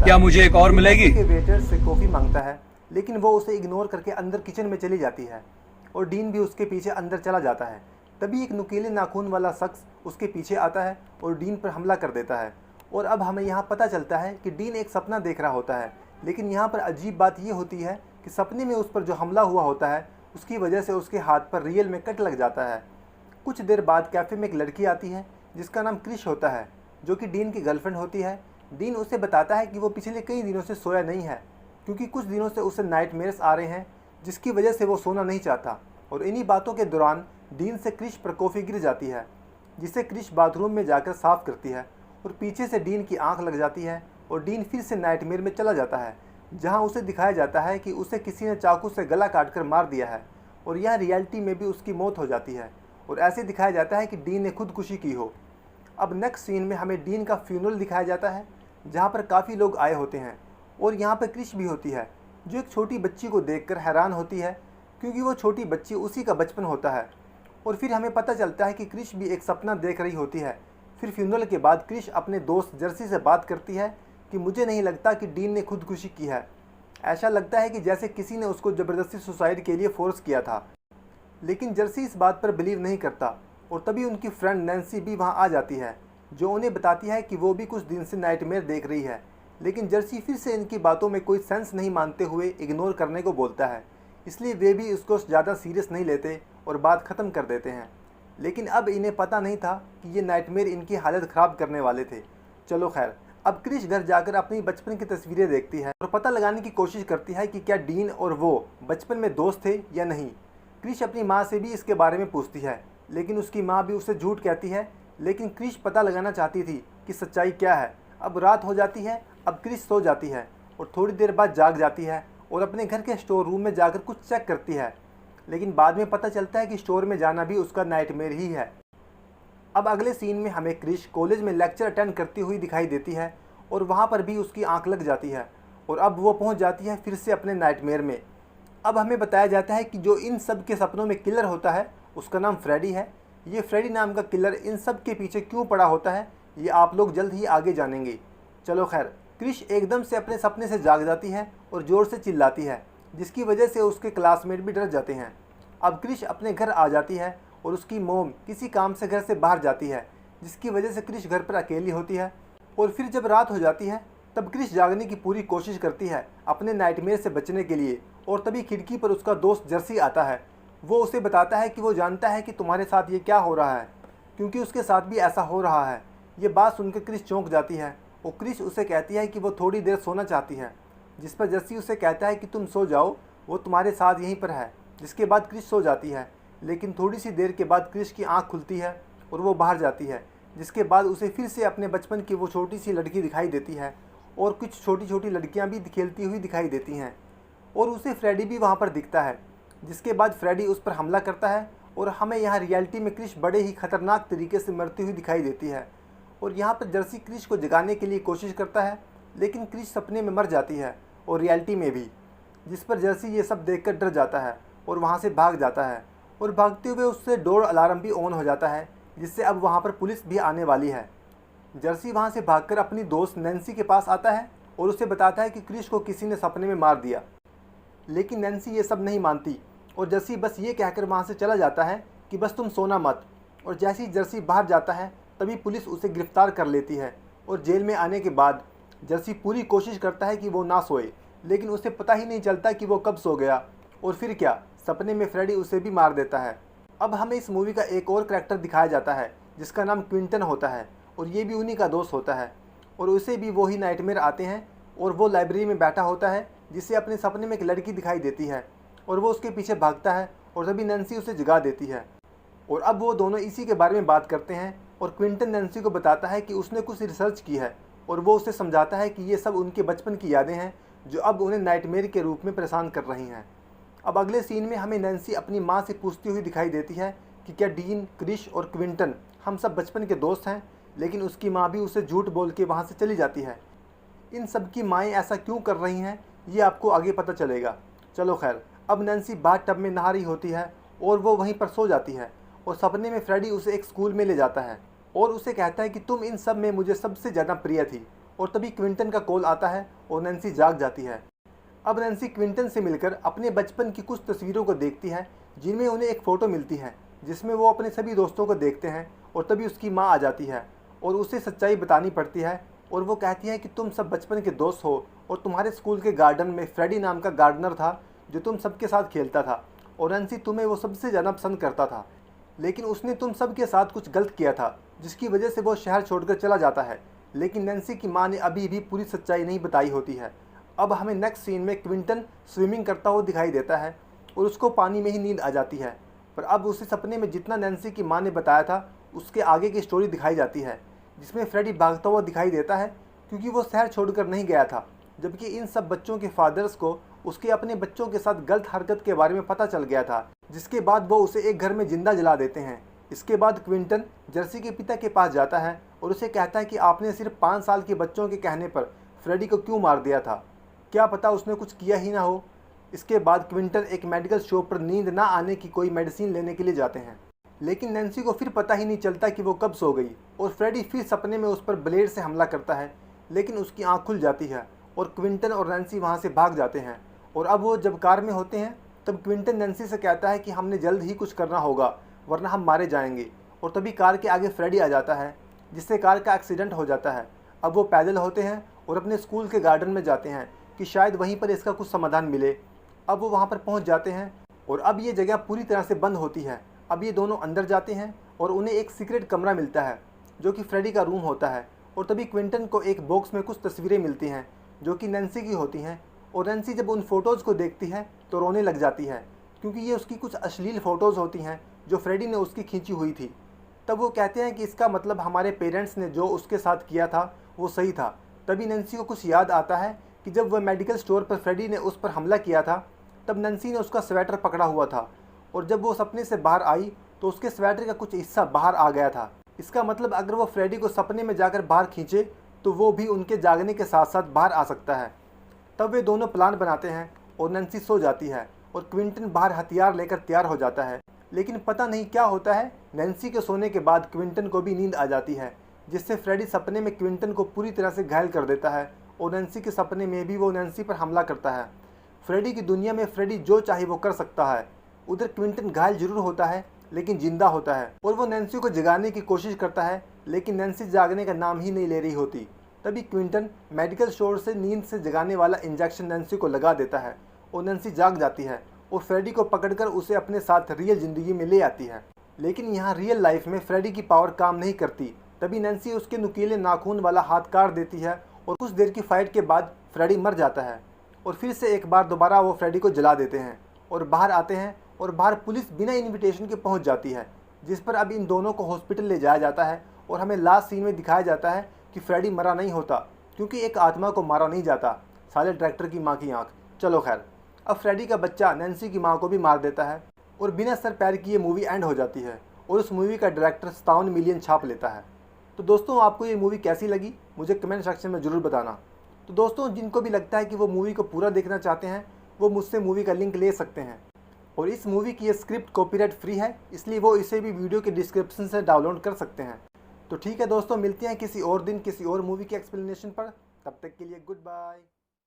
क्या मुझे एक और मिलेगी? के वेटर से कॉफ़ी मांगता है, लेकिन वो उसे इग्नोर करके अंदर किचन में चली जाती है और डीन भी उसके पीछे अंदर चला जाता है। तभी एक नुकीले नाखून वाला शख्स उसके पीछे आता है और डीन पर हमला कर देता है। और अब हमें यहाँ पता चलता है कि डीन एक सपना देख रहा होता है, लेकिन यहाँ पर अजीब बात ये होती है कि सपने में उस पर जो हमला हुआ होता है उसकी वजह से उसके हाथ पर रियल में कट लग जाता है। कुछ देर बाद कैफ़े में एक लड़की आती है जिसका नाम क्रिश होता है, जो कि डीन की गर्लफ्रेंड होती है। डीन उसे बताता है कि वो पिछले कई दिनों से सोया नहीं है, क्योंकि कुछ दिनों से उसे नाइटमेयर्स आ रहे हैं, जिसकी वजह से वो सोना नहीं चाहता। और इन्हीं बातों के दौरान डीन से क्रिश पर कॉफ़ी गिर जाती है, जिसे क्रिश बाथरूम में जाकर साफ़ करती है और पीछे से डीन की आंख लग जाती है और डीन फिर से नाइटमेयर में चला जाता है, जहां उसे दिखाया जाता है कि उसे किसी ने चाकू से गला काटकर मार दिया है और यह रियलिटी में भी उसकी मौत हो जाती है और ऐसे दिखाया जाता है कि डीन ने खुदकुशी की हो। अब नेक्स्ट सीन में हमें डीन का फ्यूनरल दिखाया जाता है, जहाँ पर काफ़ी लोग आए होते हैं और यहाँ पर क्रिश भी होती है, जो एक छोटी बच्ची को देखकर हैरान होती है, क्योंकि वो छोटी बच्ची उसी का बचपन होता है। और फिर हमें पता चलता है कि क्रिश भी एक सपना देख रही होती है। फिर फ्यूनरल के बाद क्रिश अपने दोस्त जर्सी से बात करती है कि मुझे नहीं लगता कि डीन ने खुदकुशी की है, ऐसा लगता है कि जैसे किसी ने उसको ज़बरदस्ती सुसाइड के लिए फोर्स किया था। लेकिन जर्सी इस बात पर बिलीव नहीं करता और तभी उनकी फ्रेंड नैन्सी भी वहाँ आ जाती है, जो उन्हें बताती है कि वो भी कुछ दिन से नाइटमेयर देख रही है। लेकिन जर्सी फिर से इनकी बातों में कोई सेंस नहीं मानते हुए इग्नोर करने को बोलता है, इसलिए वे भी इसको ज़्यादा सीरियस नहीं लेते और बात ख़त्म कर देते हैं। लेकिन अब इन्हें पता नहीं था कि ये नाइटमेयर इनकी हालत ख़राब करने वाले थे। चलो खैर, अब क्रिश घर जाकर अपनी बचपन की तस्वीरें देखती है और पता लगाने की कोशिश करती है कि क्या डीन और वो बचपन में दोस्त थे या नहीं। क्रिश अपनी माँ से भी इसके बारे में पूछती है, लेकिन उसकी माँ भी उसे झूठ कहती है। लेकिन क्रिश पता लगाना चाहती थी कि सच्चाई क्या है। अब रात हो जाती है, अब क्रिश सो जाती है और थोड़ी देर बाद जाग जाती है और अपने घर के स्टोर रूम में जाकर कुछ चेक करती है, लेकिन बाद में पता चलता है कि स्टोर में जाना भी उसका नाइटमेयर ही है। अब अगले सीन में हमें क्रिश कॉलेज में लेक्चर अटेंड करती हुई दिखाई देती है और वहाँ पर भी उसकी आंख लग जाती है और अब वो पहुँच जाती है फिर से अपने नाइटमेयर में। अब हमें बताया जाता है कि जो इन सब के सपनों में किलर होता है उसका नाम फ्रेडी है। ये फ्रेडी नाम का किलर इन सब के पीछे क्यों पड़ा होता है, ये आप लोग जल्द ही आगे जानेंगे। चलो खैर, क्रिश एकदम से अपने सपने से जाग जाती है और ज़ोर से चिल्लाती है, जिसकी वजह से उसके क्लासमेट भी डर जाते हैं। अब क्रिश अपने घर आ जाती है और उसकी मोम किसी काम से घर से बाहर जाती है, जिसकी वजह से क्रिश घर पर अकेली होती है। और फिर जब रात हो जाती है तब क्रिश जागने की पूरी कोशिश करती है अपने नाइटमेयर से बचने के लिए। और तभी खिड़की पर उसका दोस्त जर्सी आता है। वो उसे बताता है कि वो जानता है कि तुम्हारे साथ ये क्या हो रहा है, क्योंकि उसके साथ भी ऐसा हो रहा है। ये बात सुनकर क्रिश चौंक जाती है और क्रिश उसे कहती है कि वो थोड़ी देर सोना चाहती है, जिस पर जर्सी उसे कहता है कि तुम सो जाओ, वो तुम्हारे साथ यहीं पर है। जिसके बाद क्रिश सो जाती है, लेकिन थोड़ी सी देर के बाद क्रिश की आँख खुलती है और वो बाहर जाती है, जिसके बाद उसे फिर से अपने बचपन की वो छोटी सी लड़की दिखाई देती है और कुछ छोटी छोटी लड़कियाँ भी खेलती हुई दिखाई देती हैं और उसे फ्रेडी भी वहाँ पर दिखता है। जिसके बाद फ्रेडी उस पर हमला करता है और हमें यहाँ रियलिटी में क्रिश बड़े ही खतरनाक तरीके से मरती हुई दिखाई देती है। और यहाँ पर जर्सी क्रिश को जगाने के लिए कोशिश करता है, लेकिन क्रिश सपने में मर जाती है और रियलिटी में भी, जिस पर जर्सी ये सब देखकर डर जाता है और वहाँ से भाग जाता है। और भागते हुए उससे डोर अलार्म भी ऑन हो जाता है, जिससे अब वहाँ पर पुलिस भी आने वाली है। जर्सी वहाँ से भागकर अपनी दोस्त नैन्सी के पास आता है और उसे बताता है कि क्रिश को किसी ने सपने में मार दिया। लेकिन नैन्सी ये सब नहीं मानती और जर्सी बस ये कहकर वहाँ से चला जाता है कि बस तुम सोना मत। और जैसे ही जर्सी बाहर जाता है तभी पुलिस उसे गिरफ्तार कर लेती है और जेल में आने के बाद जर्सी पूरी कोशिश करता है कि वो ना सोए, लेकिन उसे पता ही नहीं चलता कि वो कब सो गया। और फिर क्या, सपने में फ्रेडी उसे भी मार देता है। अब हमें इस मूवी का एक और करैक्टर दिखाया जाता है जिसका नाम क्विंटन होता है और ये भी उन्हीं का दोस्त होता है और उसे भी वही नाइटमेयर आते हैं और वो लाइब्रेरी में बैठा होता है, जिससे अपने सपने में एक लड़की दिखाई देती है और वो उसके पीछे भागता है और तभी नैन्सी उसे जगा देती है। और अब वो दोनों इसी के बारे में बात करते हैं और क्विंटन नैन्सी को बताता है कि उसने कुछ रिसर्च की है और वो उसे समझाता है कि ये सब उनके बचपन की यादें हैं जो अब उन्हें नाइटमेयर के रूप में परेशान कर रही हैं। अब अगले सीन में हमें नैन्सी अपनी माँ से पूछती हुई दिखाई देती है कि क्या डीन, क्रिश और क्विंटन हम सब बचपन के दोस्त हैं, लेकिन उसकी माँ भी उसे झूठ बोल के वहाँ से चली जाती है। इन सब की माएँ ऐसा क्यों कर रही हैं, ये आपको आगे पता चलेगा। चलो खैर, अब नैन्सी बाथ टब में नहा रही होती है और वो वहीं पर सो जाती है और सपने में फ्रेडी उसे एक स्कूल में ले जाता है और उसे कहता है कि तुम इन सब में मुझे सबसे ज़्यादा प्रिय थी। और तभी क्विंटन का कॉल आता है और नैन्सी जाग जाती है। अब नैन्सी क्विंटन से मिलकर अपने बचपन की कुछ तस्वीरों को देखती है, जिनमें उन्हें एक फ़ोटो मिलती है जिसमें वो अपने सभी दोस्तों को देखते हैं। और तभी उसकी माँ आ जाती है और उसे सच्चाई बतानी पड़ती है और वो कहती है कि तुम सब बचपन के दोस्त हो और तुम्हारे स्कूल के गार्डन में फ्रेडी नाम का गार्डनर था जो तुम सबके साथ खेलता था और नैन्सी तुम्हें वो सबसे ज़्यादा पसंद करता था, लेकिन उसने तुम सब के साथ कुछ गलत किया था जिसकी वजह से वो शहर छोड़कर चला जाता है। लेकिन नैन्सी की माँ ने अभी भी पूरी सच्चाई नहीं बताई होती है। अब हमें नेक्स्ट सीन में क्विंटन स्विमिंग करता हुआ दिखाई देता है और उसको पानी में ही नींद आ जाती है। पर अब उसे सपने में जितना नैन्सी की माँ ने बताया था उसके आगे की स्टोरी दिखाई जाती है, जिसमें फ्रेडी भागता हुआ दिखाई देता है क्योंकि वो शहर छोड़कर नहीं गया था, जबकि इन सब बच्चों के फादर्स को उसके अपने बच्चों के साथ गलत हरकत के बारे में पता चल गया था, जिसके बाद वो उसे एक घर में जिंदा जला देते हैं। इसके बाद क्विंटन जर्सी के पिता के पास जाता है और उसे कहता है कि आपने सिर्फ 5 साल के बच्चों के कहने पर फ्रेडी को क्यों मार दिया था, क्या पता उसने कुछ किया ही ना हो। इसके बाद क्विंटन एक मेडिकल शॉप पर नींद ना आने की कोई मेडिसिन लेने के लिए जाते हैं, लेकिन नैन्सी को फिर पता ही नहीं चलता कि वो कब सो गई और फ्रेडी फिर सपने में उस पर ब्लेड से हमला करता है, लेकिन उसकी आँख खुल जाती है और क्विंटन और नैन्सी वहाँ से भाग जाते हैं। और अब वो जब कार में होते हैं तब क्विंटन नैन्सी से कहता है कि हमने जल्द ही कुछ करना होगा वरना हम मारे जाएंगे। और तभी कार के आगे फ्रेडी आ जाता है जिससे कार का एक्सीडेंट हो जाता है। अब वो पैदल होते हैं और अपने स्कूल के गार्डन में जाते हैं कि शायद वहीं पर इसका कुछ समाधान मिले। अब वो वहाँ पर पहुँच जाते हैं और अब ये जगह पूरी तरह से बंद होती है। अब ये दोनों अंदर जाते हैं और उन्हें एक सीक्रेट कमरा मिलता है जो कि फ्रेडी का रूम होता है। और तभी क्विंटन को एक बॉक्स में कुछ तस्वीरें मिलती हैं जो कि नैन्सी की होती हैं। और नैन्सी जब उन फ़ोटोज़ को देखती है तो रोने लग जाती है क्योंकि ये उसकी कुछ अश्लील फ़ोटोज़ होती हैं जो फ्रेडी ने उसकी खींची हुई थी। तब वो कहते हैं कि इसका मतलब हमारे पेरेंट्स ने जो उसके साथ किया था वो सही था। तभी नैन्सी को कुछ याद आता है कि जब वह मेडिकल स्टोर पर फ्रेडी ने उस पर हमला किया था तब नैन्सी ने उसका स्वेटर पकड़ा हुआ था और जब वो सपने से बाहर आई तो उसके स्वेटर का कुछ हिस्सा बाहर आ गया था। इसका मतलब अगर वो फ्रेडी को सपने में जाकर बाहर खींचे तो वो भी उनके जागने के साथ साथ बाहर आ सकता है। तब वे दोनों प्लान बनाते हैं और नैन्सी सो जाती है और क्विंटन बाहर हथियार लेकर तैयार हो जाता है। लेकिन पता नहीं क्या होता है, नैन्सी के सोने के बाद क्विंटन को भी नींद आ जाती है, जिससे फ्रेडी सपने में क्विंटन को पूरी तरह से घायल कर देता है और नैन्सी के सपने में भी वो नैन्सी पर हमला करता है। फ्रेडी की दुनिया में फ्रेडी जो चाहे वो कर सकता है। उधर क्विंटन घायल जरूर होता है लेकिन जिंदा होता है और वो नैन्सी को जगाने की कोशिश करता है, लेकिन नैन्सी जागने का नाम ही नहीं ले रही होती। तभी क्विंटन मेडिकल स्टोर से नींद से जगाने वाला इंजेक्शन नैन्सी को लगा देता है और नैन्सी जाग जाती है और फ्रेडी को पकड़कर उसे अपने साथ रियल ज़िंदगी में ले आती है। लेकिन यहाँ रियल लाइफ में फ्रेडी की पावर काम नहीं करती। तभी नैन्सी उसके नुकीले नाखून वाला हाथ काट देती है और कुछ देर की फाइट के बाद फ्रेडी मर जाता है और फिर से एक बार दोबारा वो फ्रेडी को जला देते हैं और बाहर आते हैं और बाहर पुलिस बिना इन्विटेशन के पहुंच जाती है, जिस पर अब इन दोनों को हॉस्पिटल ले जाया जाता है। और हमें लास्ट सीन में दिखाया जाता है कि फ्रेडी मरा नहीं होता क्योंकि एक आत्मा को मारा नहीं जाता, साले डायरेक्टर की माँ की आँख। चलो खैर, अब फ्रेडी का बच्चा नैन्सी की माँ को भी मार देता है और बिना सर पैर की ये मूवी एंड हो जाती है और उस मूवी का डायरेक्टर 57 मिलियन छाप लेता है। तो दोस्तों, आपको ये मूवी कैसी लगी मुझे कमेंट सेक्शन में ज़रूर बताना। तो दोस्तों, जिनको भी लगता है कि वो मूवी को पूरा देखना चाहते हैं वो मुझसे मूवी का लिंक ले सकते हैं। और इस मूवी की ये स्क्रिप्ट कॉपीराइट फ्री है, इसलिए वो इसे भी वीडियो के डिस्क्रिप्शन से डाउनलोड कर सकते हैं। तो ठीक है दोस्तों, मिलते हैं किसी और दिन किसी और मूवी के एक्सप्लेनेशन पर। तब तक के लिए गुड बाय।